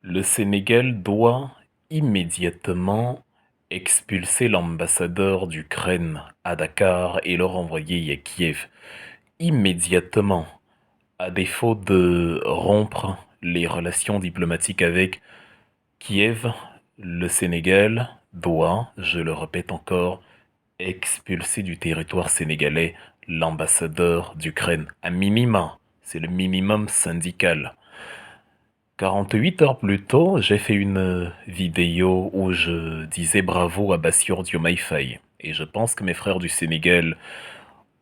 Le Sénégal doit immédiatement expulser l'ambassadeur d'Ukraine à Dakar et le renvoyer à Kiev. Immédiatement, à défaut de rompre les relations diplomatiques avec Kiev, le Sénégal doit, je le répète encore, expulser du territoire sénégalais l'ambassadeur d'Ukraine. À minima, c'est le minimum syndical. 48 heures plus tôt, j'ai fait une vidéo où je disais bravo à Bassirou Diomaye Faye. Et je pense que mes frères du Sénégal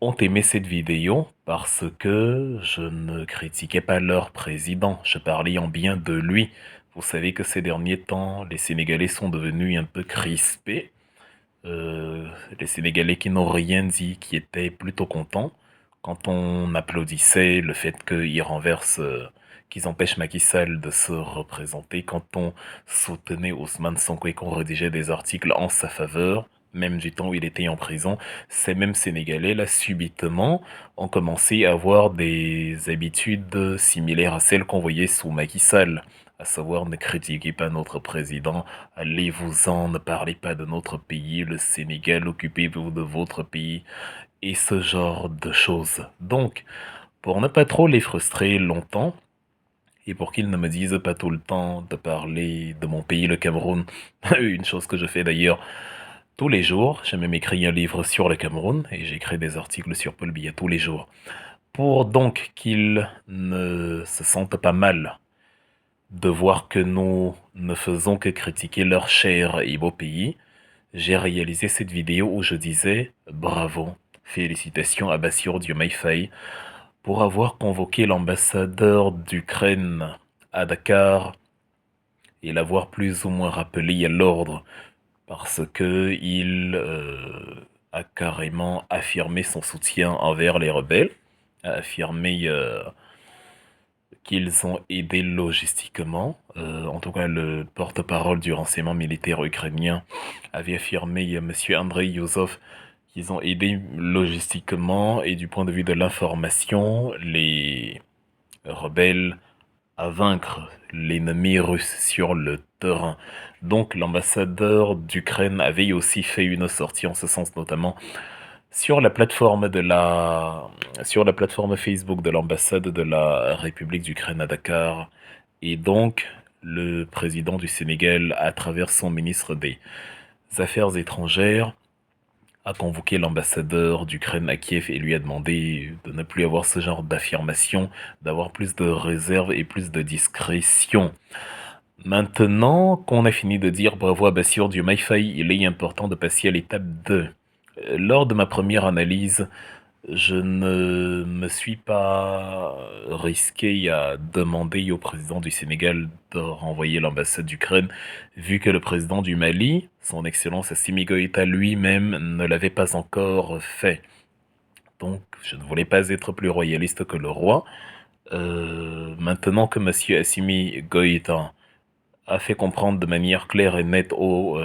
ont aimé cette vidéo parce que je ne critiquais pas leur président. Je parlais en bien de lui. Vous savez que ces derniers temps, les Sénégalais sont devenus un peu crispés. Les Sénégalais qui n'ont rien dit, qui étaient plutôt contents quand on applaudissait le fait qu'ils renversent, qu'ils empêchent Macky Sall de se représenter, quand on soutenait Ousmane Sonko et qu'on rédigeait des articles en sa faveur, même du temps où il était en prison, ces mêmes Sénégalais, là, subitement, ont commencé à avoir des habitudes similaires à celles qu'on voyait sous Macky Sall, à savoir ne critiquez pas notre président, allez-vous-en, ne parlez pas de notre pays, le Sénégal, occupez-vous de votre pays, et ce genre de choses. Donc, pour ne pas trop les frustrer longtemps, et pour qu'ils ne me disent pas tout le temps de parler de mon pays, le Cameroun, une chose que je fais d'ailleurs tous les jours, j'ai même écrit un livre sur le Cameroun, et j'écris des articles sur Paul Biya tous les jours, pour donc qu'ils ne se sentent pas mal de voir que nous ne faisons que critiquer leur cher et beau pays, j'ai réalisé cette vidéo où je disais bravo, félicitations à Bassirou Diomaye Faye pour avoir convoqué l'ambassadeur d'Ukraine à Dakar et l'avoir plus ou moins rappelé à l'ordre parce que il a carrément affirmé son soutien envers les rebelles, a affirmé qu'ils ont aidé logistiquement. En tout cas, le porte-parole du renseignement militaire ukrainien avait affirmé, Monsieur Andrei Yuzov, qu'ils ont aidé logistiquement et du point de vue de l'information, les rebelles à vaincre l'ennemi russe sur le terrain. Donc l'ambassadeur d'Ukraine avait aussi fait une sortie en ce sens, notamment sur la plateforme sur la plateforme Facebook de l'ambassade de la République d'Ukraine à Dakar. Et donc, le président du Sénégal, à travers son ministre des Affaires étrangères, a convoqué l'ambassadeur d'Ukraine à Kiev et lui a demandé de ne plus avoir ce genre d'affirmation, d'avoir plus de réserve et plus de discrétion. Maintenant qu'on a fini de dire bravo à Bassirou Diomaye Faye, il est important de passer à l'étape 2. Lors de ma première analyse, je ne me suis pas risqué à demander au président du Sénégal de renvoyer l'ambassade d'Ukraine, vu que le président du Mali, son Excellence Assimi Goïta lui-même, ne l'avait pas encore fait. Donc, je ne voulais pas être plus royaliste que le roi. Maintenant que Monsieur Assimi Goïta a fait comprendre de manière claire et nette aux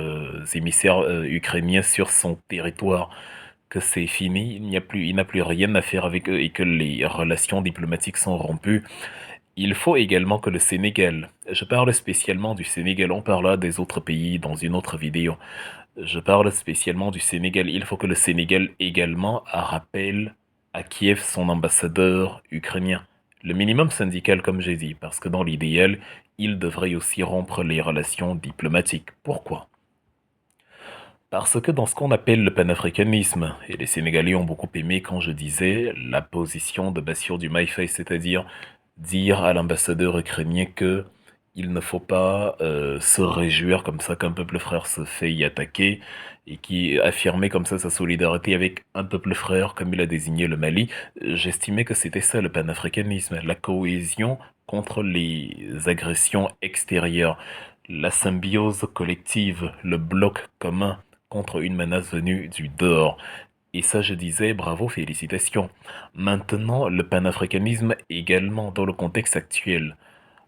émissaires ukrainiens sur son territoire que c'est fini, il n'a plus rien à faire avec eux et que les relations diplomatiques sont rompues. Il faut également que le Sénégal, je parle spécialement du Sénégal, on parlera des autres pays dans une autre vidéo, je parle spécialement du Sénégal, il faut que le Sénégal également rappelle à Kiev son ambassadeur ukrainien. Le minimum syndical, comme j'ai dit, parce que dans l'idéal, il devrait aussi rompre les relations diplomatiques. Pourquoi? Parce que dans ce qu'on appelle le panafricanisme, et les Sénégalais ont beaucoup aimé quand je disais la position de Bassirou Diomaye Faye, c'est-à-dire dire à l'ambassadeur ukrainien que il ne faut pas se réjouir comme ça qu'un peuple frère se fait y attaquer et qui affirmait comme ça sa solidarité avec un peuple frère comme il a désigné le Mali. J'estimais que c'était ça le panafricanisme, la cohésion contre les agressions extérieures, la symbiose collective, le bloc commun contre une menace venue du dehors. Et ça, je disais, bravo, félicitations. Maintenant, le panafricanisme également dans le contexte actuel,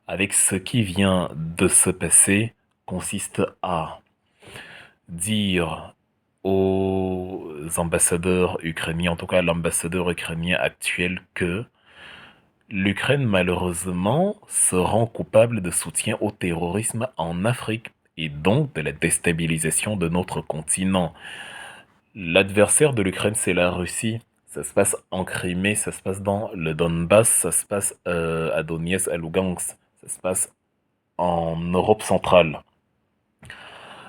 avec ce qui vient de se passer, consiste à dire aux ambassadeurs ukrainiens, en tout cas à l'ambassadeur ukrainien actuel, que L'Ukraine, malheureusement, se rend coupable de soutien au terrorisme en Afrique et donc de la déstabilisation de notre continent. L'adversaire de l'Ukraine, c'est la Russie. Ça se passe en Crimée, ça se passe dans le Donbass, ça se passe à Donetsk, à Lugansk, ça se passe en Europe centrale.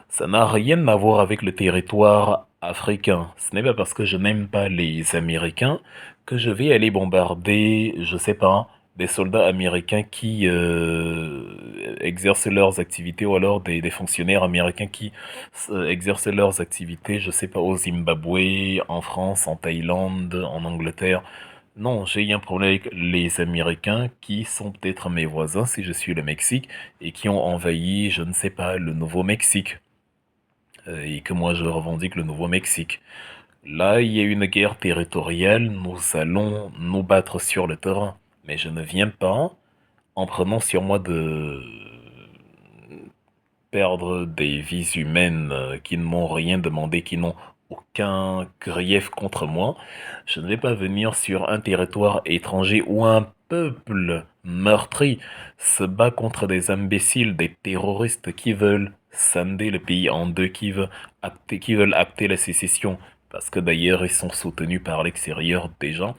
Ça n'a rien à voir avec le territoire africain. Ce n'est pas parce que je n'aime pas les Américains que je vais aller bombarder, je sais pas, des soldats américains qui exercent leurs activités ou alors des fonctionnaires américains qui exercent leurs activités, je sais pas, au Zimbabwe, en France, en Thaïlande, en Angleterre. Non, j'ai un problème avec les Américains qui sont peut-être mes voisins si je suis le Mexique et qui ont envahi, je ne sais pas, le Nouveau-Mexique et que moi je revendique le Nouveau-Mexique. Là, il y a une guerre territoriale, nous allons nous battre sur le terrain. Mais je ne viens pas en prenant sur moi de perdre des vies humaines qui ne m'ont rien demandé, qui n'ont aucun grief contre moi. Je ne vais pas venir sur un territoire étranger où un peuple meurtri se bat contre des imbéciles, des terroristes qui veulent scinder le pays en deux, qui veulent acter la sécession. Parce que d'ailleurs, ils sont soutenus par l'extérieur déjà.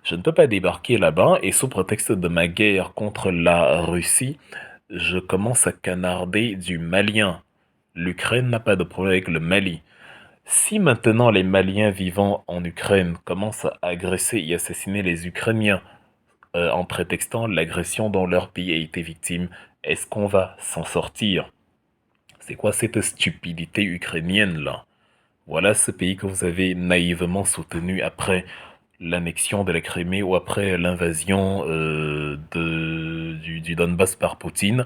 Je ne peux pas débarquer là-bas et sous prétexte de ma guerre contre la Russie, je commence à canarder du malien. L'Ukraine n'a pas de problème avec le Mali. Si maintenant les Maliens vivant en Ukraine commencent à agresser et assassiner les Ukrainiens en prétextant l'agression dont leur pays a été victime, est-ce qu'on va s'en sortir? C'est quoi cette stupidité ukrainienne-là? Voilà ce pays que vous avez naïvement soutenu après l'annexion de la Crimée ou après l'invasion du Donbass par Poutine,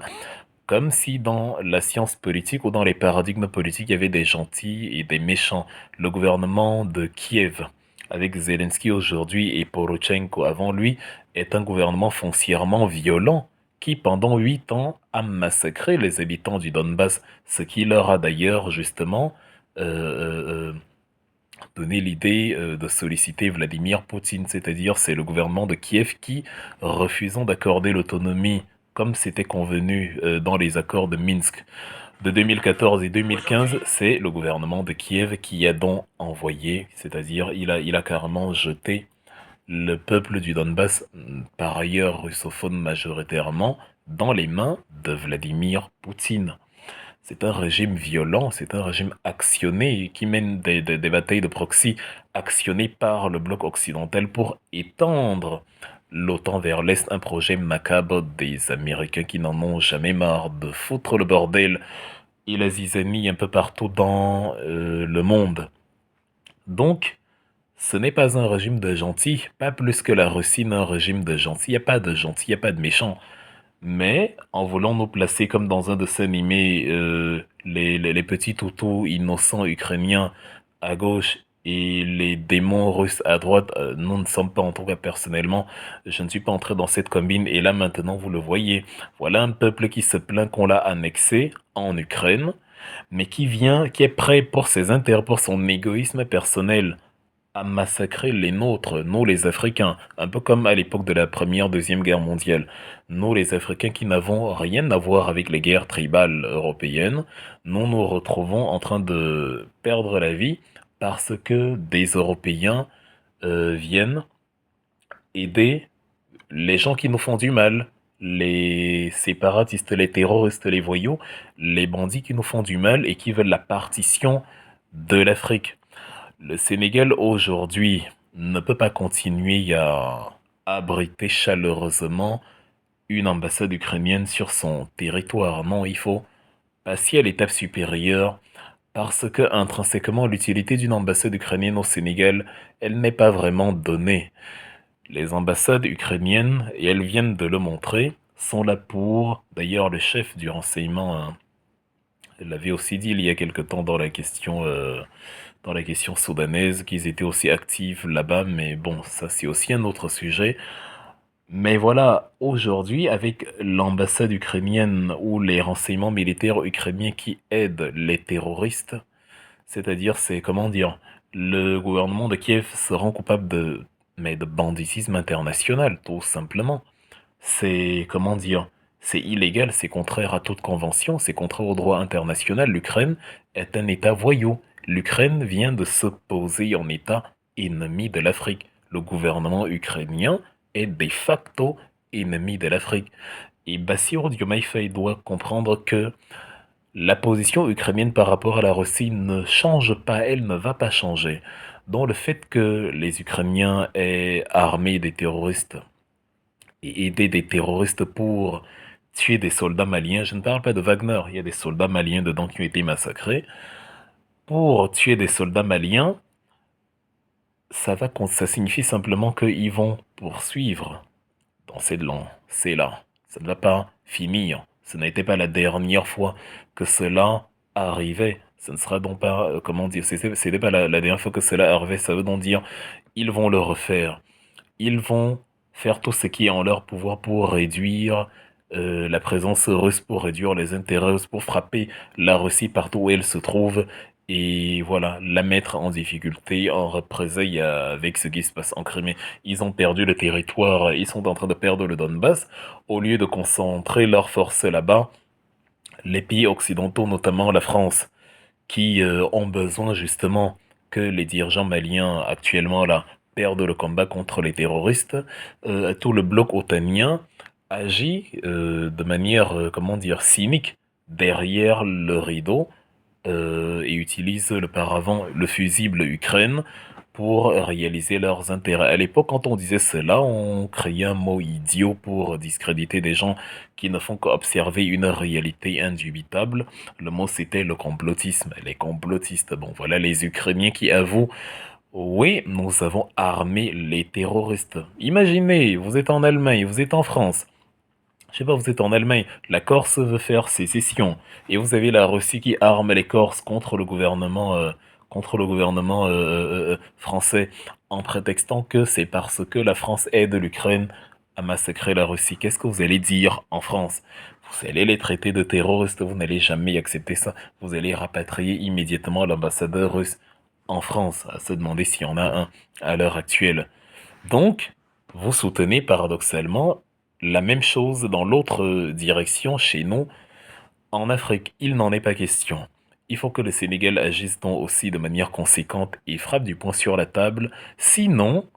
comme si dans la science politique ou dans les paradigmes politiques, il y avait des gentils et des méchants. Le gouvernement de Kiev, avec Zelensky aujourd'hui et Poroshenko avant lui, est un gouvernement foncièrement violent qui, pendant 8 ans, a massacré les habitants du Donbass, ce qui leur a d'ailleurs justement euh, donné l'idée de solliciter Vladimir Poutine, c'est-à-dire c'est le gouvernement de Kiev qui, refusant d'accorder l'autonomie comme c'était convenu dans les accords de Minsk de 2014 et 2015, c'est le gouvernement de Kiev qui a donc envoyé, c'est-à-dire il a carrément jeté le peuple du Donbass, par ailleurs russophone majoritairement, dans les mains de Vladimir Poutine. C'est un régime violent, c'est un régime actionné qui mène des batailles de proxy actionnées par le bloc occidental pour étendre l'OTAN vers l'Est, un projet macabre des Américains qui n'en ont jamais marre de foutre le bordel et la zizanie un peu partout dans le monde. Donc, ce n'est pas un régime de gentils, pas plus que la Russie n'est un régime de gentils. Il n'y a pas de gentils, il n'y a pas de méchants. Mais en voulant nous placer comme dans un dessin animé, les petits toutous innocents ukrainiens à gauche et les démons russes à droite, nous ne sommes pas, en tout cas personnellement, je ne suis pas entré dans cette combine et là maintenant vous le voyez. Voilà un peuple qui se plaint qu'on l'a annexé en Ukraine, mais qui est prêt pour ses intérêts, pour son égoïsme personnel à massacrer les nôtres, nous les Africains, un peu comme à l'époque de la Première, Deuxième Guerre mondiale. Nous les Africains qui n'avons rien à voir avec les guerres tribales européennes, nous nous retrouvons en train de perdre la vie parce que des Européens viennent aider les gens qui nous font du mal, les séparatistes, les terroristes, les voyous, les bandits qui nous font du mal et qui veulent la partition de l'Afrique. Le Sénégal aujourd'hui ne peut pas continuer à abriter chaleureusement une ambassade ukrainienne sur son territoire. Non, il faut passer à l'étape supérieure parce que intrinsèquement l'utilité d'une ambassade ukrainienne au Sénégal, elle n'est pas vraiment donnée. Les ambassades ukrainiennes, et elles viennent de le montrer, sont là pour, d'ailleurs le chef du renseignement l'avait aussi dit il y a quelque temps dans la question soudanaise, qu'ils étaient aussi actifs là-bas, mais bon, ça c'est aussi un autre sujet. Mais voilà, aujourd'hui, avec l'ambassade ukrainienne ou les renseignements militaires ukrainiens qui aident les terroristes, c'est-à-dire, c'est, comment dire, le gouvernement de Kiev se rend coupable mais de banditisme international, tout simplement. C'est, comment dire, c'est illégal, c'est contraire à toute convention, c'est contraire au droit international. L'Ukraine est un État voyou. L'Ukraine vient de se poser en État ennemi de l'Afrique. Le gouvernement ukrainien est de facto ennemi de l'Afrique. Et Bassirou Diomaye Faye doit comprendre que la position ukrainienne par rapport à la Russie ne change pas, elle ne va pas changer. Donc le fait que les Ukrainiens aient armé des terroristes et aidé des terroristes pour tuer des soldats maliens, je ne parle pas de Wagner, il y a des soldats maliens dedans qui ont été massacrés, pour tuer des soldats maliens, ça signifie simplement qu'ils vont poursuivre dans cette lancée-là. Ça ne va pas finir. Ce n'était pas la dernière fois que cela arrivait. Ce ne sera donc pas, comment dire, c'était pas la dernière fois que cela arrivait. Ça veut donc dire, ils vont le refaire. Ils vont faire tout ce qui est en leur pouvoir pour réduire la présence russe, pour réduire les intérêts russes, pour frapper la Russie partout où elle se trouve et voilà, la mettre en difficulté en représailles avec ce qui se passe en Crimée. Ils ont perdu le territoire, ils sont en train de perdre le Donbass. Au lieu de concentrer leurs forces là-bas, les pays occidentaux, notamment la France, qui ont besoin justement que les dirigeants maliens actuellement là perdent le combat contre les terroristes, tout le bloc otanien agit de manière, comment dire, cynique derrière le rideau et utilise le paravent, le fusible Ukraine pour réaliser leurs intérêts. À l'époque, quand on disait cela, on créait un mot idiot pour discréditer des gens qui ne font qu'observer une réalité indubitable. Le mot, c'était le complotisme. Les complotistes, bon, voilà les Ukrainiens qui avouent, oui, nous avons armé les terroristes. Imaginez, vous êtes en Allemagne, vous êtes en France. Je sais pas, vous êtes en Allemagne, la Corse veut faire sécession, et vous avez la Russie qui arme les Corses contre le gouvernement français, en prétextant que c'est parce que la France aide l'Ukraine à massacrer la Russie. Qu'est-ce que vous allez dire en France? Vous allez les traiter de terroristes, vous n'allez jamais accepter ça. Vous allez rapatrier immédiatement l'ambassadeur russe en France, à se demander s'il y en a un à l'heure actuelle. Donc, vous soutenez paradoxalement la même chose dans l'autre direction chez nous, en Afrique. Il n'en est pas question. Il faut que le Sénégal agisse donc aussi de manière conséquente et frappe du poing sur la table. Sinon,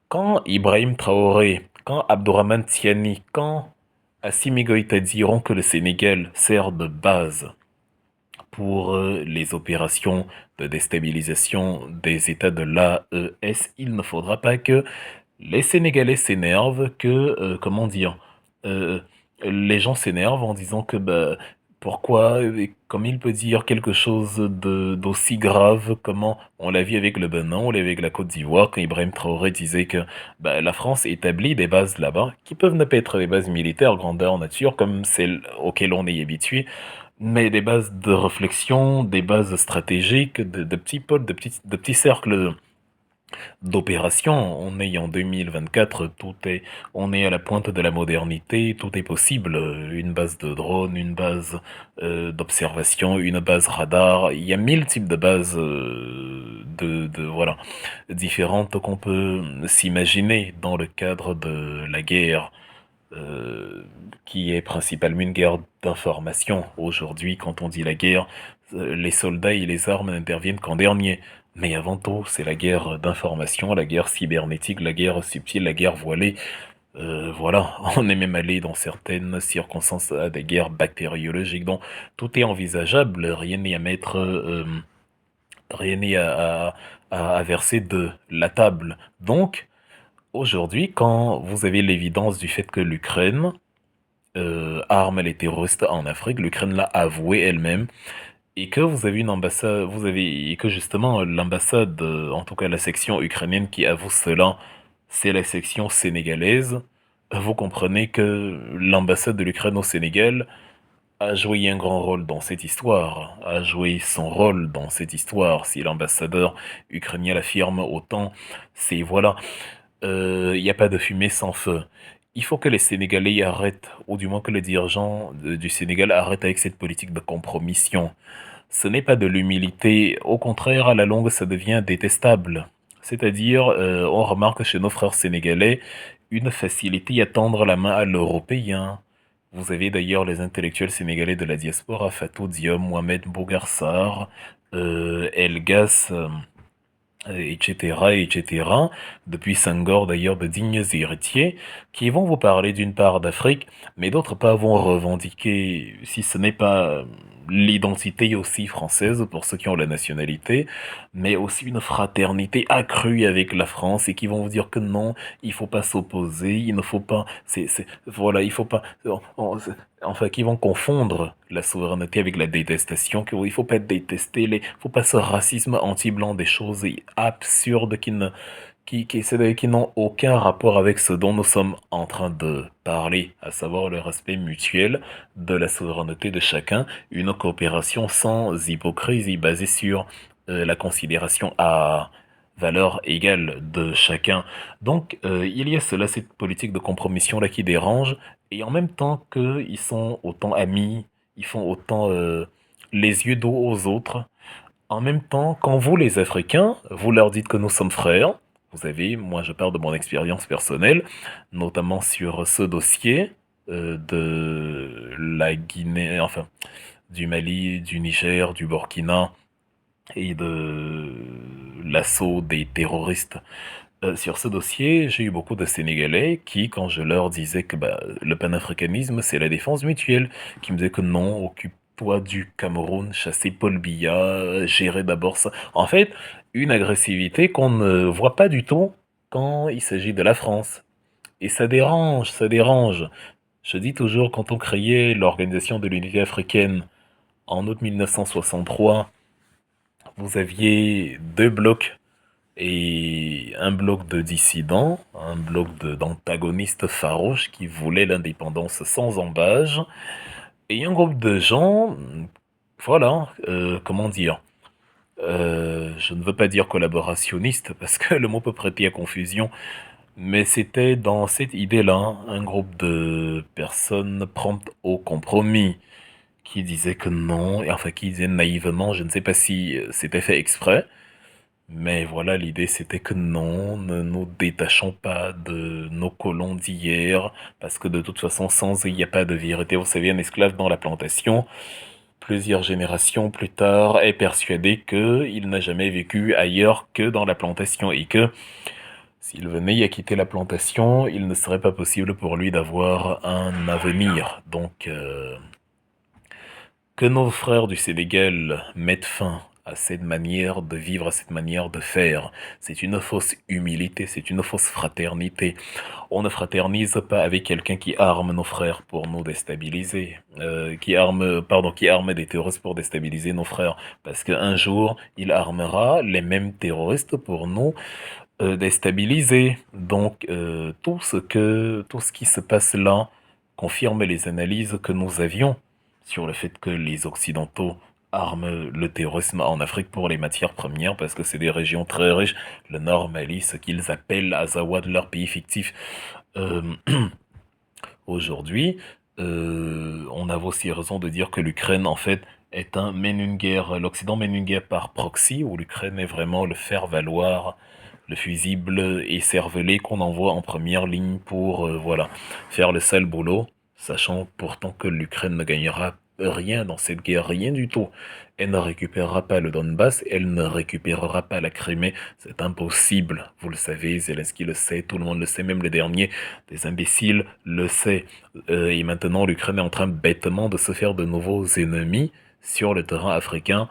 quand Ibrahim Traoré, quand Abdourahmane Tiani, quand Assimi Goïta diront que le Sénégal sert de base pour les opérations de déstabilisation des États de l'AES, il ne faudra pas que les Sénégalais s'énervent, que, comment dire, euh, les gens s'énervent en disant que, bah, pourquoi, comme il peut dire quelque chose d'aussi grave, comment on l'a vu avec le Bénin, on l'a vu avec la Côte d'Ivoire, quand Ibrahim Traoré disait que bah, la France établit des bases là-bas, qui peuvent ne pas être des bases militaires grandeur nature, comme celles auxquelles on est habitué, mais des bases de réflexion, des bases stratégiques, de petits pôles, de petits cercles d'opérations. On est en 2024, on est à la pointe de la modernité, tout est possible. Une base de drone, une base d'observation, une base radar. Il y a mille types de bases voilà, différentes qu'on peut s'imaginer dans le cadre de la guerre euh, qui est principalement une guerre d'information. Aujourd'hui, quand on dit la guerre, les soldats et les armes n'interviennent qu'en dernier. Mais avant tout, c'est la guerre d'information, la guerre cybernétique, la guerre subtile, la guerre voilée. Voilà, on est même allé dans certaines circonstances à des guerres bactériologiques. Donc, tout est envisageable, rien n'est à mettre, rien n'est à verser de la table. Donc, aujourd'hui, quand vous avez l'évidence du fait que l'Ukraine arme les terroristes en Afrique, l'Ukraine l'a avoué elle-même, et que vous avez une ambassade, et que justement l'ambassade, en tout cas la section ukrainienne qui avoue cela, c'est la section sénégalaise. Vous comprenez que l'ambassade de l'Ukraine au Sénégal a joué un grand rôle dans cette histoire, a joué son rôle dans cette histoire. Si l'ambassadeur ukrainien l'affirme autant, c'est voilà, il n'y a pas de fumée sans feu. Il faut que les Sénégalais arrêtent, ou du moins que les dirigeants du Sénégal arrêtent avec cette politique de compromission. Ce n'est pas de l'humilité, au contraire, à la longue, ça devient détestable. C'est-à-dire, on remarque chez nos frères sénégalais une facilité à tendre la main à l'européen. Vous avez d'ailleurs les intellectuels sénégalais de la diaspora, Fatou Diom, Mohamed Bougarsar, Elgas, etc., etc., depuis Senghor d'ailleurs de dignes héritiers, qui vont vous parler d'une part d'Afrique, mais d'autre part vont revendiquer, si ce n'est pas l'identité aussi française pour ceux qui ont la nationalité, mais aussi une fraternité accrue avec la France et qui vont vous dire que non, il faut pas s'opposer, il ne faut pas, voilà, il faut pas, enfin, qui vont confondre la souveraineté avec la détestation, qu'il faut pas détester faut pas ce racisme anti-blanc, des choses absurdes qui n'ont aucun rapport avec ce dont nous sommes en train de parler, à savoir le respect mutuel de la souveraineté de chacun, une coopération sans hypocrisie basée sur la considération à valeur égale de chacun. Donc, il y a cela, cette politique de compromission-là qui dérange, et en même temps qu'ils sont autant amis, ils font autant les yeux d'eau aux autres, en même temps, quand vous, les Africains, vous leur dites que nous sommes frères, vous savez, moi je parle de mon expérience personnelle, notamment sur ce dossier de la Guinée, enfin, du Mali, du Niger, du Burkina et de l'assaut des terroristes. Sur ce dossier, j'ai eu beaucoup de Sénégalais qui, quand je leur disais que bah, le panafricanisme, c'est la défense mutuelle, qui me disaient que non, occupe-toi du Cameroun, chasser Paul Biya, gérer d'abord ça. En fait, une agressivité qu'on ne voit pas du tout quand il s'agit de la France. Et ça dérange, ça dérange. Je dis toujours, quand on créait l'Organisation de l'Unité africaine en août 1963, vous aviez deux blocs et un bloc de dissidents, un bloc d'antagonistes farouches qui voulaient l'indépendance sans embâge, et un groupe de gens, voilà, comment dire, je ne veux pas dire collaborationnistes parce que le mot peut prêter à confusion, mais c'était dans cette idée-là, un groupe de personnes promptes au compromis, qui disaient que non, et enfin qui disaient naïvement, je ne sais pas si c'était fait exprès, mais voilà, l'idée c'était que non, ne nous détachons pas de nos colons d'hier, parce que de toute façon, sans eux, il n'y a pas de vérité. Vous savez, un esclave dans la plantation, plusieurs générations plus tard, est persuadé qu'il n'a jamais vécu ailleurs que dans la plantation, et que s'il venait à quitter la plantation, il ne serait pas possible pour lui d'avoir un avenir. Donc, que nos frères du Sénégal mettent fin à cette manière de vivre, à cette manière de faire, c'est une fausse humilité, c'est une fausse fraternité. On ne fraternise pas avec quelqu'un qui arme nos frères pour nous déstabiliser, qui arme des terroristes pour déstabiliser nos frères, parce qu'un jour, il armera les mêmes terroristes pour nous déstabiliser. Donc, tout ce qui se passe là confirme les analyses que nous avions sur le fait que les Occidentaux arment le terrorisme en Afrique pour les matières premières parce que c'est des régions très riches. Le Nord Mali, ce qu'ils appellent Azawad, leur pays fictif. Euh, Aujourd'hui, on a aussi raison de dire que l'Ukraine, en fait, mène une guerre, l'Occident mène une guerre par proxy, où l'Ukraine est vraiment le faire-valoir, le fusible écervelé qu'on envoie en première ligne pour, voilà, faire le sale boulot, sachant pourtant que l'Ukraine ne gagnera rien dans cette guerre, rien du tout. Elle ne récupérera pas le Donbass, elle ne récupérera pas la Crimée, c'est impossible. Vous le savez, Zelensky le sait, tout le monde le sait, même les derniers des imbéciles le sait. Et maintenant, l'Ukraine est en train bêtement de se faire de nouveaux ennemis sur le terrain africain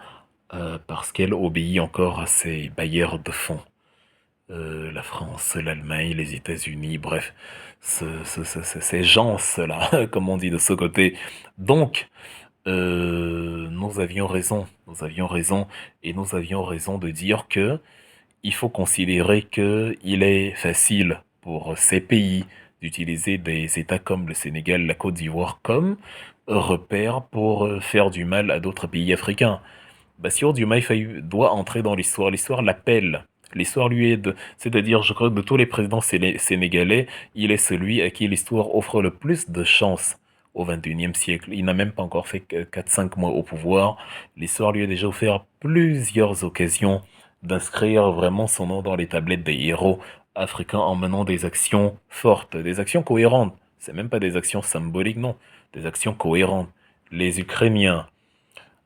parce qu'elle obéit encore à ses bailleurs de fonds. La France, l'Allemagne, les États-Unis, bref, ces gens-là, comme on dit de ce côté. Donc, nous avions raison, et nous avions raison de dire que il faut considérer que il est facile pour ces pays d'utiliser des États comme le Sénégal, la Côte d'Ivoire comme repère pour faire du mal à d'autres pays africains. Bassirou Diomaye Faye doit entrer dans l'histoire. L'histoire l'appelle. L'histoire lui est c'est-à-dire, je crois que de tous les présidents sénégalais, il est celui à qui l'histoire offre le plus de chances au XXIe siècle. Il n'a même pas encore fait que 4-5 mois au pouvoir. L'histoire lui a déjà offert plusieurs occasions d'inscrire vraiment son nom dans les tablettes des héros africain en menant des actions fortes, des actions cohérentes. C'est même pas des actions symboliques, non, des actions cohérentes. Les Ukrainiens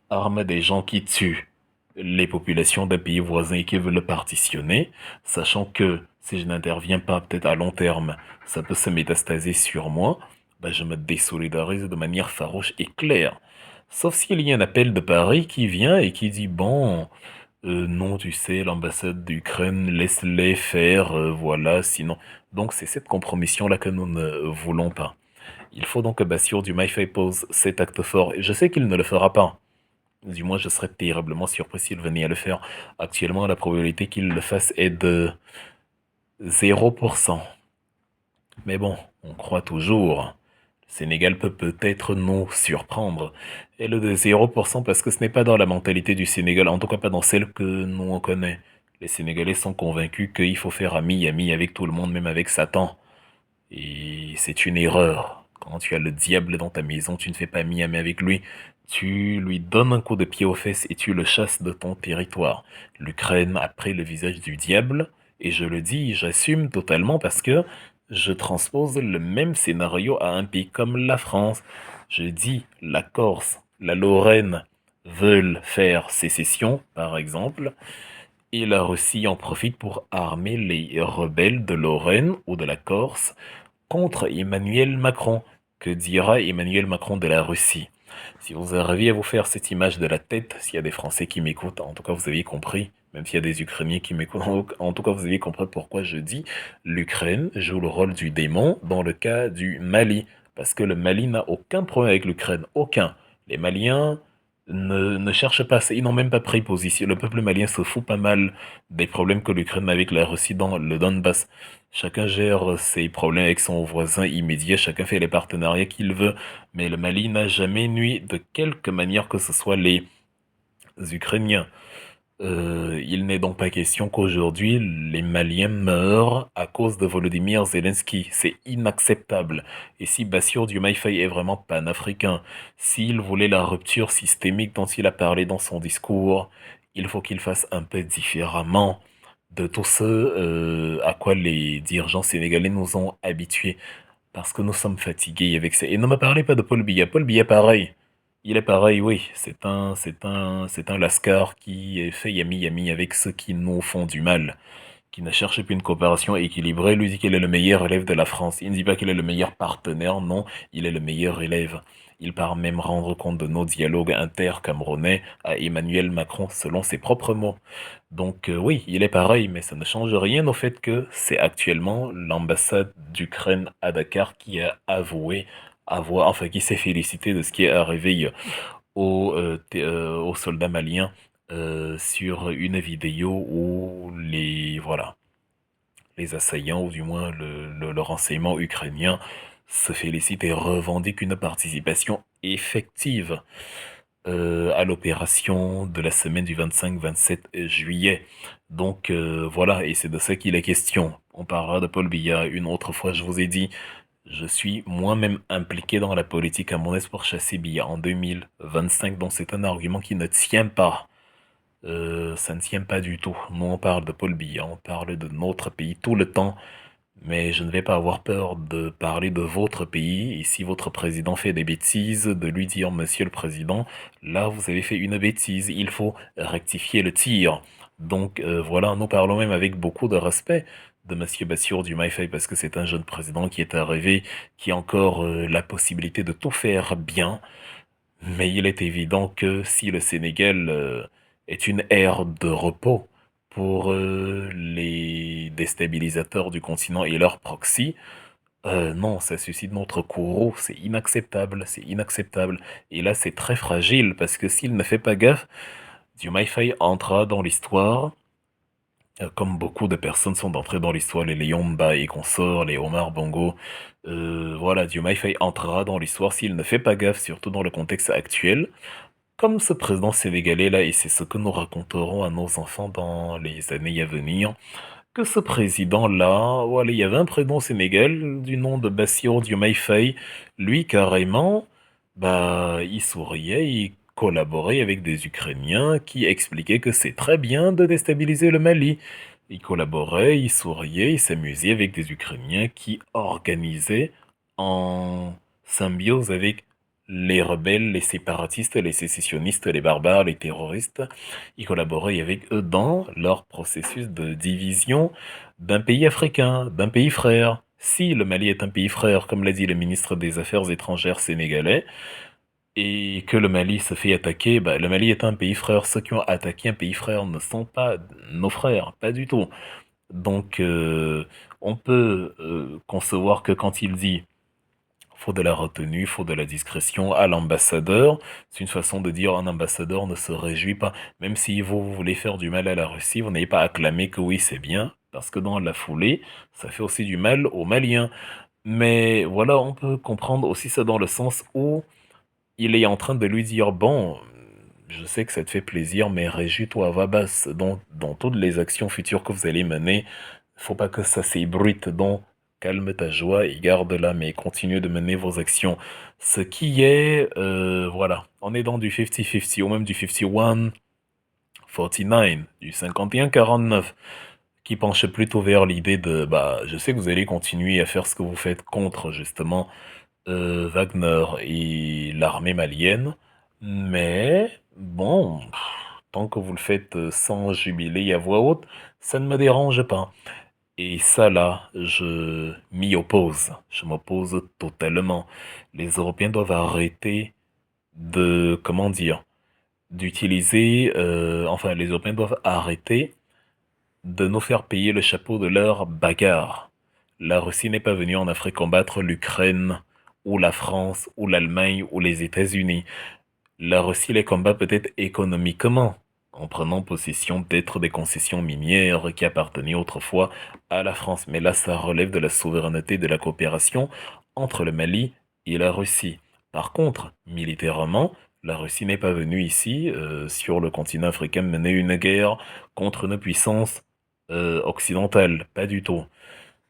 arment des gens qui tuent les populations des pays voisins et qui veulent le partitionner, sachant que si je n'interviens pas peut-être à long terme, ça peut se métastaser sur moi, bah, je me désolidarise de manière farouche et claire. Sauf s'il y a un appel de Paris qui vient et qui dit, bon, non, tu sais, l'ambassade d'Ukraine, laisse-les faire, voilà, sinon. Donc c'est cette compromission-là que nous ne voulons pas. Il faut donc que Bassirou Diomaye Faye pose cet acte fort. Et je sais qu'il ne le fera pas. Du moins, je serais terriblement surpris s'il venait à le faire. Actuellement, la probabilité qu'il le fasse est de 0%. Mais bon, on croit toujours. Le Sénégal peut peut-être nous surprendre. Et le de 0% parce que ce n'est pas dans la mentalité du Sénégal, en tout cas pas dans celle que nous on connaît. Les Sénégalais sont convaincus qu'il faut faire ami avec tout le monde, même avec Satan. Et c'est une erreur. Quand tu as le diable dans ta maison, tu ne fais pas ami avec lui. Tu lui donnes un coup de pied aux fesses et tu le chasses de ton territoire. L'Ukraine a pris le visage du diable, et je le dis, j'assume totalement parce que je transpose le même scénario à un pays comme la France. Je dis, la Corse, la Lorraine veulent faire sécession, par exemple, et la Russie en profite pour armer les rebelles de Lorraine ou de la Corse contre Emmanuel Macron. Que dira Emmanuel Macron de la Russie? Si vous arrivez à vous faire cette image de la tête, s'il y a des Français qui m'écoutent, en tout cas vous avez compris, même s'il y a des Ukrainiens qui m'écoutent, en tout cas vous avez compris pourquoi je dis l'Ukraine joue le rôle du démon dans le cas du Mali. Parce que le Mali n'a aucun problème avec l'Ukraine, aucun. Les Maliens ne cherchent pas, ils n'ont même pas pris position. Le peuple malien se fout pas mal des problèmes que l'Ukraine a avec la Russie dans le Donbass. Chacun gère ses problèmes avec son voisin immédiat, chacun fait les partenariats qu'il veut, mais le Mali n'a jamais nui de quelque manière que ce soit les Ukrainiens. Il n'est donc pas question qu'aujourd'hui les Maliens meurent à cause de Volodymyr Zelensky. C'est inacceptable. Et si Bassirou Diomaye Faye est vraiment panafricain, s'il voulait la rupture systémique dont il a parlé dans son discours, il faut qu'il fasse un peu différemment de tout ce à quoi les dirigeants sénégalais nous ont habitués. Parce que nous sommes fatigués avec ça. Et ne me parlez pas de Paul Biya. Paul Biya, pareil. Il est pareil, oui. C'est un lascar qui est fait yami avec ceux qui nous font du mal, qui ne cherche plus une coopération équilibrée. Lui dit qu'il est le meilleur élève de la France. Il ne dit pas qu'il est le meilleur partenaire, non, il est le meilleur élève. Il part même rendre compte de nos dialogues inter-camerounais à Emmanuel Macron selon ses propres mots. Donc oui, il est pareil, mais ça ne change rien au fait que c'est actuellement l'ambassade d'Ukraine à Dakar qui a avoué avoir, enfin qui s'est félicité de ce qui est arrivé aux soldats maliens sur une vidéo où les assaillants, ou du moins le renseignement ukrainien, se félicitent et revendiquent une participation effective à l'opération de la semaine du 25-27 juillet. Donc voilà, et c'est de ça qu'il est question. On parlera de Paul Biya une autre fois, je vous ai dit, je suis moi-même impliqué dans la politique camerounaise pour chasser Biya en 2025, donc c'est un argument qui ne tient pas. Ça ne tient pas du tout. Nous, on parle de Paul Biya, on parle de notre pays tout le temps, mais je ne vais pas avoir peur de parler de votre pays. Et si votre président fait des bêtises, de lui dire, Monsieur le Président, là, vous avez fait une bêtise, il faut rectifier le tir. Donc voilà, nous parlons même avec beaucoup de respect de Monsieur Bassirou Diomaye Faye parce que c'est un jeune président qui est arrivé, qui a encore la possibilité de tout faire bien. Mais il est évident que si le Sénégal est une ère de repos pour les déstabilisateurs du continent et leurs proxys, non, ça suscite notre courroux, c'est inacceptable, c'est inacceptable. Et là, c'est très fragile parce que s'il ne fait pas gaffe, Diomaye Faye entrera dans l'histoire, comme beaucoup de personnes sont entrées dans l'histoire, les Léomba et consorts, les Omar Bongo. Voilà, Diomaye Faye entrera dans l'histoire s'il ne fait pas gaffe, surtout dans le contexte actuel comme ce président sénégalais-là, et c'est ce que nous raconterons à nos enfants dans les années à venir, que ce président-là, voilà, il y avait un président au Sénégal du nom de Bassirou Diomaye Faye, lui carrément, bah, il souriait, il collaborait avec des Ukrainiens qui expliquaient que c'est très bien de déstabiliser le Mali. Ils collaboraient, ils souriaient, ils s'amusaient avec des Ukrainiens qui organisaient en symbiose avec les rebelles, les séparatistes, les sécessionnistes, les barbares, les terroristes. Ils collaboraient avec eux dans leur processus de division d'un pays africain, d'un pays frère. Si le Mali est un pays frère, comme l'a dit le ministre des Affaires étrangères sénégalais, et que le Mali se fait attaquer, bah, le Mali est un pays frère. Ceux qui ont attaqué un pays frère ne sont pas nos frères, pas du tout. Donc, on peut concevoir que quand il dit faut de la retenue, faut de la discrétion à l'ambassadeur, c'est une façon de dire un ambassadeur ne se réjouit pas. Même si vous voulez faire du mal à la Russie, vous n'avez pas acclamé que oui, c'est bien, parce que dans la foulée, ça fait aussi du mal aux Maliens. Mais voilà, on peut comprendre aussi ça dans le sens où il est en train de lui dire, bon, je sais que ça te fait plaisir, mais réjouis-toi, va basse dans toutes les actions futures que vous allez mener. Faut pas que ça s'ébruite, donc calme ta joie et garde-la, mais continuez de mener vos actions. Ce qui est, voilà, on est dans du 50-50 ou même du 51-49, du 51-49, qui penche plutôt vers l'idée de, bah, je sais que vous allez continuer à faire ce que vous faites contre, justement, Wagner et l'armée malienne. Mais bon, tant que vous le faites sans jubiler à voix haute, ça ne me dérange pas. Et ça là, je m'y oppose. Je m'oppose totalement. Les Européens doivent arrêter de, comment dire, d'utiliser, enfin les Européens doivent arrêter de nous faire payer le chapeau de leur bagarre. La Russie n'est pas venue en Afrique combattre l'Ukraine, ou la France, ou l'Allemagne, ou les États-Unis. La Russie les combat peut-être économiquement, en prenant possession peut-être des concessions minières qui appartenaient autrefois à la France. Mais là, ça relève de la souveraineté de la coopération entre le Mali et la Russie. Par contre, militairement, la Russie n'est pas venue ici, sur le continent africain, mener une guerre contre une puissance occidentale. Pas du tout.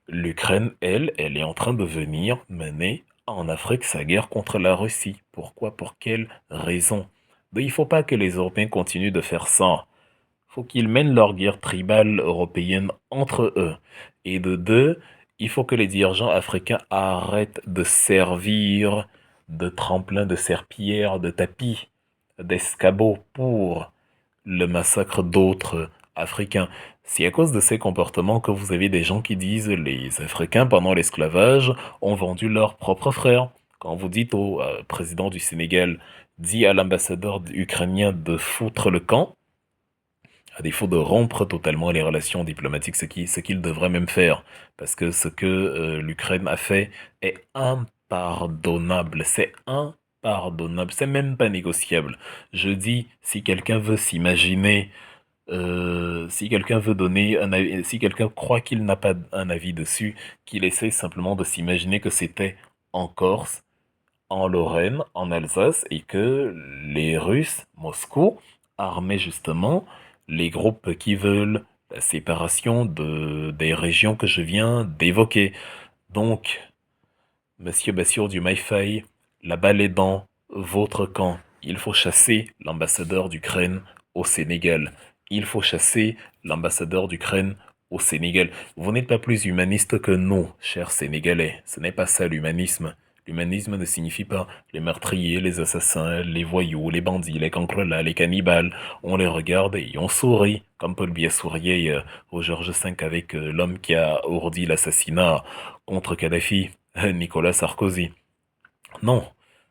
L'Ukraine, elle, elle est en train de venir mener en Afrique sa guerre contre la Russie. Pourquoi? Pour quelle raison? Ben, il faut pas que les Européens continuent de faire ça. Faut qu'ils mènent leur guerre tribale européenne entre eux. Et de deux, il faut que les dirigeants africains arrêtent de servir de tremplin, de serpillière, de tapis, d'escabeau pour le massacre d'autres Africains. C'est à cause de ces comportements que vous avez des gens qui disent les Africains pendant l'esclavage ont vendu leurs propres frères. Quand vous dites au président du Sénégal, dit à l'ambassadeur ukrainien de foutre le camp, à défaut de rompre totalement les relations diplomatiques, ce qu'il devrait même faire, parce que ce que l'Ukraine a fait est impardonnable, c'est impardonnable, c'est même pas négociable. Je dis, si quelqu'un veut s'imaginer, si quelqu'un veut donner un avis, si quelqu'un croit qu'il n'a pas un avis dessus, qu'il essaie simplement de s'imaginer que c'était en Corse, en Lorraine, en Alsace, et que les Russes, Moscou, armaient justement les groupes qui veulent la séparation des régions que je viens d'évoquer. Donc, Monsieur Bassirou Diomaye Faye, la balle est dans votre camp. Il faut chasser l'ambassadeur d'Ukraine au Sénégal. Il faut chasser l'ambassadeur d'Ukraine au Sénégal. Vous n'êtes pas plus humaniste que nous, chers Sénégalais. Ce n'est pas ça l'humanisme. L'humanisme ne signifie pas les meurtriers, les assassins, les voyous, les bandits, les cancrelats, les cannibales. On les regarde et on sourit, comme Paul Biya souriait au Georges V avec l'homme qui a ourdi l'assassinat contre Kadhafi, Nicolas Sarkozy. Non,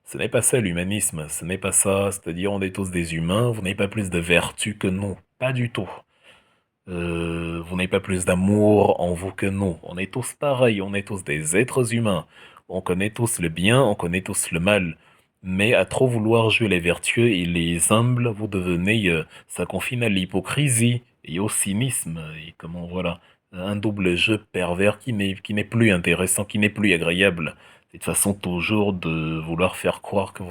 ce n'est pas ça l'humanisme, ce n'est pas ça, c'est-à-dire on est tous des humains, vous n'avez pas plus de vertu que nous, pas du tout. Vous n'avez pas plus d'amour en vous que nous. On est tous pareils, on est tous des êtres humains. On connaît tous le bien, on connaît tous le mal. Mais à trop vouloir jouer les vertueux et les humbles, vous devenez, ça confine à l'hypocrisie et au cynisme. Et comment, voilà, un double jeu pervers qui n'est plus intéressant, qui n'est plus agréable. C'est de façon toujours de vouloir faire croire que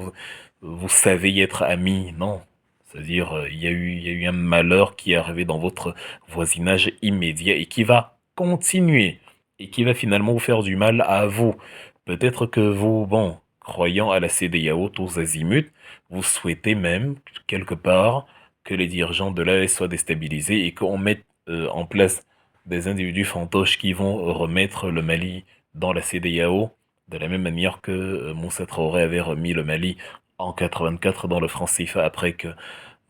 vous savez être amis. Non. C'est-à-dire, il y a eu un malheur qui est arrivé dans votre voisinage immédiat et qui va continuer et qui va finalement vous faire du mal à vous. Peut-être que vous, bon, croyant à la CEDEAO tous azimuts, vous souhaitez même, quelque part, que les dirigeants de l'AES soient déstabilisés et qu'on mette en place des individus fantoches qui vont remettre le Mali dans la CEDEAO, de la même manière que Moussa Traoré avait remis le Mali en 84 dans le franc CFA après que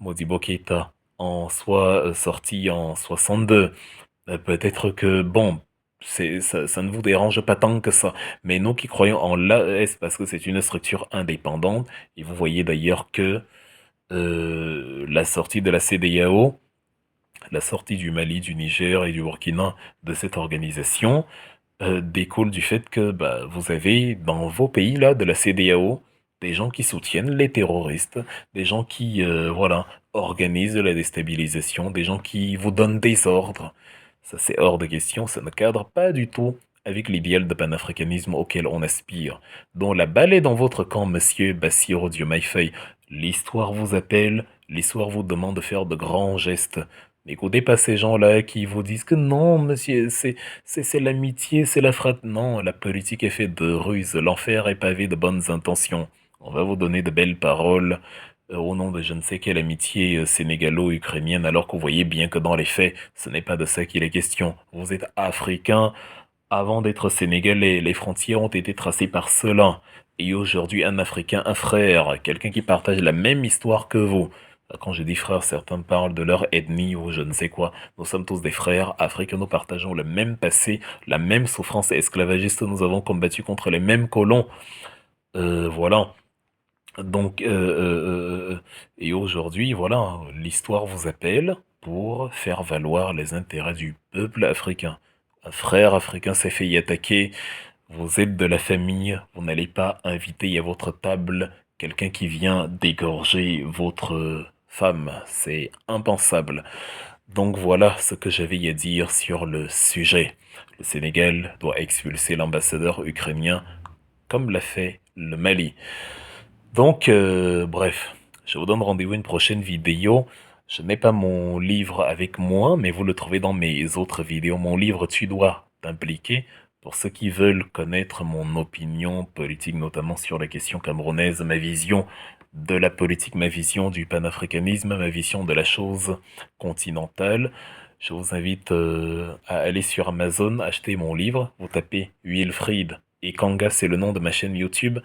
Modibo Keïta en soit sorti en 62. Peut-être que, bon, ça ne vous dérange pas tant que ça. Mais nous qui croyons en l'AES, parce que c'est une structure indépendante, et vous voyez d'ailleurs que la sortie de la CEDEAO, la sortie du Mali, du Niger et du Burkina de cette organisation, découle du fait que bah, vous avez dans vos pays là de la CEDEAO des gens qui soutiennent les terroristes, des gens qui voilà organisent la déstabilisation, des gens qui vous donnent des ordres. Ça c'est hors de question, ça ne cadre pas du tout avec l'idéal de panafricanisme auquel on aspire. Donc la balle est dans votre camp, monsieur Bassirou Diomaye Faye. L'histoire vous appelle, l'histoire vous demande de faire de grands gestes. N'écoutez pas ces gens-là qui vous disent que non, monsieur, c'est l'amitié, c'est la frate. Non, la politique est faite de ruses. L'enfer est pavé de bonnes intentions. On va vous donner de belles paroles au nom de je ne sais quelle amitié sénégalo-ukrainienne, alors que vous voyez bien que dans les faits, ce n'est pas de ça qu'il est question. Vous êtes africain. Avant d'être sénégalais, les frontières ont été tracées par cela. Et aujourd'hui, un Africain, un frère, quelqu'un qui partage la même histoire que vous. Quand je dis frère, certains parlent de leur ethnie ou je ne sais quoi. Nous sommes tous des frères africains, nous partageons le même passé, la même souffrance esclavagiste, nous avons combattu contre les mêmes colons. Voilà. Donc, et aujourd'hui, voilà, l'histoire vous appelle pour faire valoir les intérêts du peuple africain. Un frère africain s'est fait y attaquer, vous êtes de la famille, vous n'allez pas inviter à votre table quelqu'un qui vient dégorger votre femme. C'est impensable. Donc voilà ce que j'avais à dire sur le sujet. Le Sénégal doit expulser l'ambassadeur ukrainien comme l'a fait le Mali. Donc, bref, je vous donne rendez-vous à une prochaine vidéo. Je n'ai pas mon livre avec moi, mais vous le trouvez dans mes autres vidéos. Mon livre Tu dois t'impliquer. Pour ceux qui veulent connaître mon opinion politique, notamment sur la question camerounaise, ma vision de la politique, ma vision du panafricanisme, ma vision de la chose continentale, je vous invite à aller sur Amazon, acheter mon livre. Vous tapez Wilfried et Kanga, c'est le nom de ma chaîne YouTube.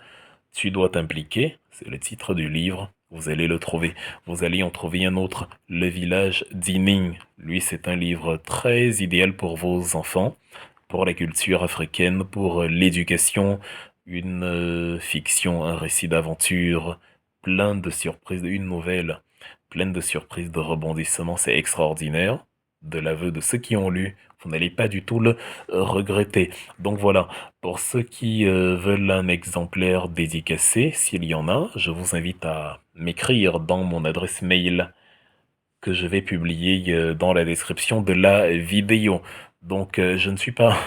Tu dois t'impliquer, c'est le titre du livre. Vous allez le trouver. Vous allez en trouver un autre, Le village d'Ining. Lui, c'est un livre très idéal pour vos enfants, pour la culture africaine, pour l'éducation, une fiction, un récit d'aventure, plein de surprises, une nouvelle, pleine de surprises, de rebondissements. C'est extraordinaire. De l'aveu de ceux qui ont lu, vous n'allez pas du tout le regretter. Donc voilà, pour ceux qui veulent un exemplaire dédicacé, s'il y en a, je vous invite à m'écrire dans mon adresse mail que je vais publier dans la description de la vidéo. Donc je ne suis pas,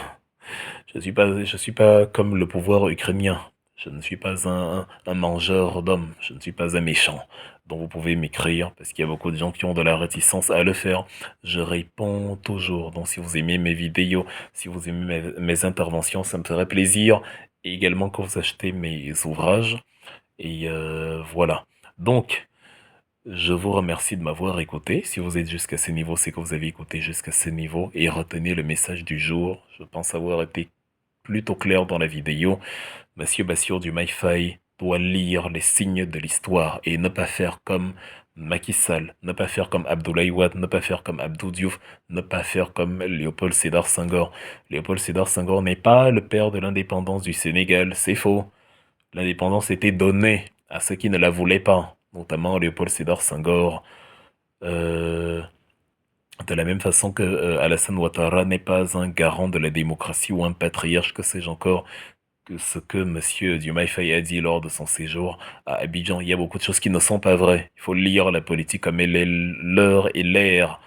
je suis pas comme le pouvoir ukrainien. Je ne suis pas un mangeur d'hommes. Je ne suis pas un méchant. Donc vous pouvez m'écrire parce qu'il y a beaucoup de gens qui ont de la réticence à le faire. Je réponds toujours. Donc si vous aimez mes vidéos, si vous aimez mes interventions, ça me ferait plaisir. Et également que vous achetez mes ouvrages. Et voilà. Donc, je vous remercie de m'avoir écouté. Si vous êtes jusqu'à ce niveau, c'est que vous avez écouté jusqu'à ce niveau. Et retenez le message du jour. Je pense avoir été plutôt clair dans la vidéo. Monsieur Bassirou Diomaye Faye doit lire les signes de l'histoire et ne pas faire comme Macky Sall, ne pas faire comme Abdoulaye Wade, ne pas faire comme Abdou Diouf, ne pas faire comme Léopold Sédar Senghor. Léopold Sédar Senghor n'est pas le père de l'indépendance du Sénégal, c'est faux. L'indépendance était donnée à ceux qui ne la voulaient pas, notamment Léopold Sédar Senghor. Euh, de la même façon que Alassane Ouattara n'est pas un garant de la démocratie ou un patriarche, que sais-je encore, que ce que Monsieur Diomaye Faye a dit lors de son séjour à Abidjan. Il y a beaucoup de choses qui ne sont pas vraies. Il faut lire la politique comme elle est. L'heure et l'air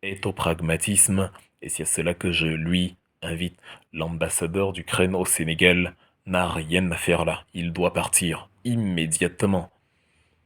est au pragmatisme. Et c'est à cela que je lui invite. L'ambassadeur d'Ukraine au Sénégal n'a rien à faire là. Il doit partir immédiatement.